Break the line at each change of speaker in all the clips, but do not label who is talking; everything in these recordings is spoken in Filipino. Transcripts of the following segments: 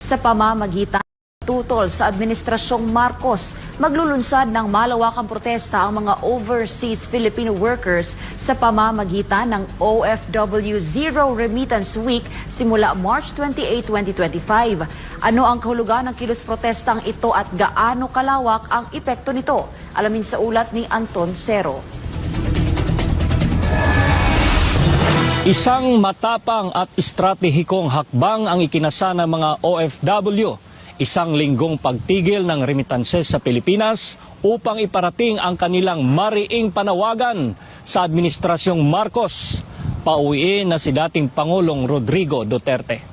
Sa pamamagitan ng tutol sa Administrasyong Marcos, maglulunsad ng malawakang protesta ang mga overseas Filipino workers sa pamamagitan ng OFW Zero Remittance Week simula March 28, 2025. Ano ang kahulugan ng kilos protestang ito at gaano kalawak ang epekto nito? Alamin sa ulat ni Anton Cero.
Isang matapang at estratehikong hakbang ang ikinasa ng mga OFW, isang linggong pagtigil ng remittances sa Pilipinas upang iparating ang kanilang mariing panawagan sa Administrasyong Marcos. Pauwiin na si dating Pangulong Rodrigo Duterte.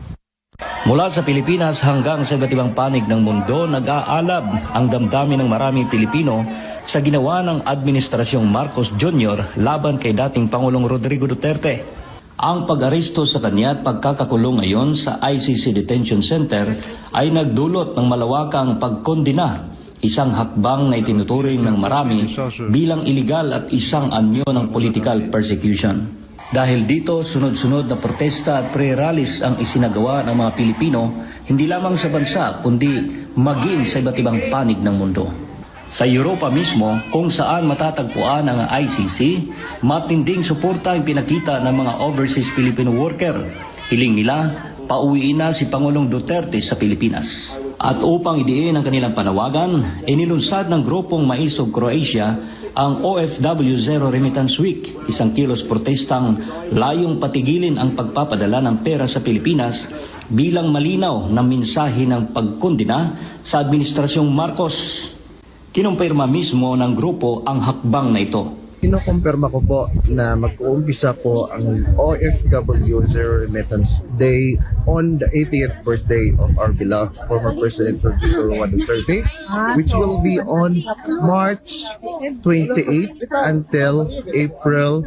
Mula sa Pilipinas hanggang sa iba't ibang panig ng mundo, nag-aalab ang damdamin ng maraming Pilipino sa ginawa ng Administrasyong Marcos Jr. laban kay dating Pangulong Rodrigo Duterte. Ang pag-aresto sa kanya at pagkakakulong ngayon sa ICC Detention Center ay nagdulot ng malawakang pagkondina, isang hakbang na itinuturing ng marami bilang iligal at isang anyo ng political persecution. Dahil dito, sunod-sunod na protesta at pre-rallies ang isinagawa ng mga Pilipino, hindi lamang sa bansa kundi maging sa iba't ibang panig ng mundo. Sa Europa mismo, kung saan matatagpuan ang ICC, matinding suporta ang pinakita ng mga overseas Filipino worker. Hiling nila, pauwiin na si Pangulong Duterte sa Pilipinas. At upang idiin ang kanilang panawagan, inilunsad ng grupong Maisog Croatia ang OFW Zero Remittance Week, isang kilos protestang layong patigilin ang pagpapadala ng pera sa Pilipinas bilang malinaw na mensahe ng pagkondina sa Administrasyong Marcos. Kinumpirma mismo ng grupo ang hakbang na ito.
Kinukumpirma ko po na mag-uumpisa po ang OFW Zero Remittance Day on the 80th birthday of our beloved former President Rodrigo Duterte, which will be on March 28 until April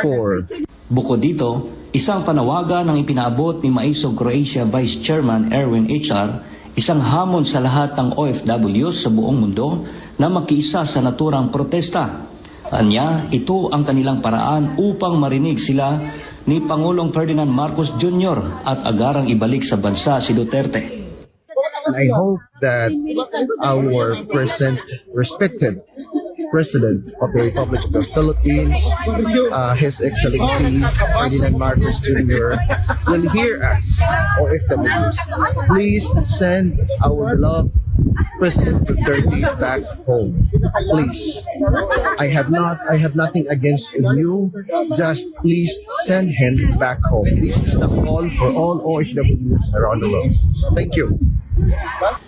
4.
Bukod dito, isang panawagan ang ipinaabot ni Maisog Croatia Vice Chairman Erwin HR, isang hamon sa lahat ng OFWs sa buong mundo na makiisa sa naturang protesta. Anya, ito ang kanilang paraan upang marinig sila ni Pangulong Ferdinand Marcos Jr. at agarang ibalik sa bansa si Duterte.
I hope that our respected President of the Republic of the Philippines, His Excellency Ferdinand Marcos Jr. will hear us, OFWs. Please send our beloved President Duterte back home. Please. I have nothing against you. Just please send him back home. This is the call for all OFWs around the world. Thank you.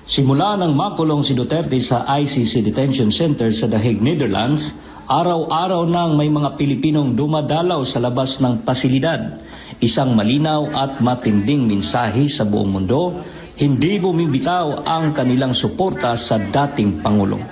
Simula nang makulong si Duterte sa ICC Detention Center sa The Hague, Netherlands, araw-araw nang may mga Pilipinong dumadalaw sa labas ng pasilidad. Isang malinaw at matinding mensahe sa buong mundo, hindi bumibitaw ang kanilang suporta sa dating Pangulo.